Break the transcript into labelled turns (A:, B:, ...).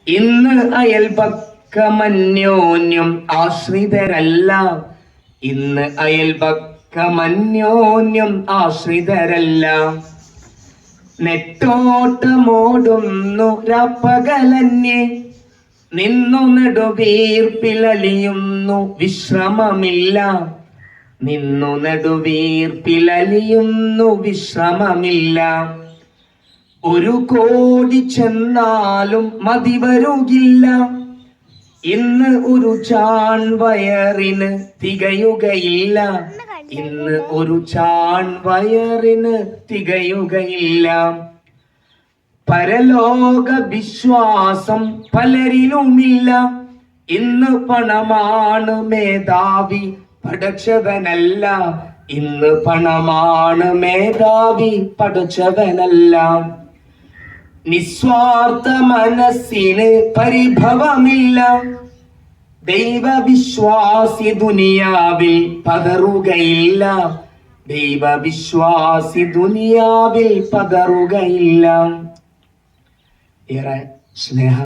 A: ഇന്ന് അയൽപക്കമന്യോന്യം ആശ്രിതരല്ല. ഇന്ന് അയൽപക്കമന്യോന്യം ആശ്രിതരല്ല. നെട്ടോട്ടമോടുന്നു രാപ്പകലന്യേ, നിന്നു നെടുവീർപ്പിലലിയുന്നു വിശ്രമമില്ല. നിന്നു നെടുവീർപ്പിലലിയുന്നു വിശ്രമമില്ല. ഒരു കോടി ചെന്നാലും മതി വരുകില്ല. ഇന്ന് ഒരു ചാൺ വയറിന് തികയുകയില്ല. ഇന്ന് ഒരു ചാൺ വയറിന് തികയുകയില്ല. പരലോക വിശ്വാസം പലരിലുമില്ല. ഇന്ന് പണമാണ് മേധാവി, പടച്ചവനല്ല. ഇന്ന് പണമാണ് മേധാവി, പടച്ചവനല്ല. നിസ്വാർത്ഥ മനസ്സിന് പരിഭവമില്ല. ദൈവവിശ്വാസി ദുനിയാവിൽ പതറുകയില്ല. ദൈവവിശ്വാസി ദുനിയാവിൽ പതറുകയില്ല. ഏറെ സ്നേഹ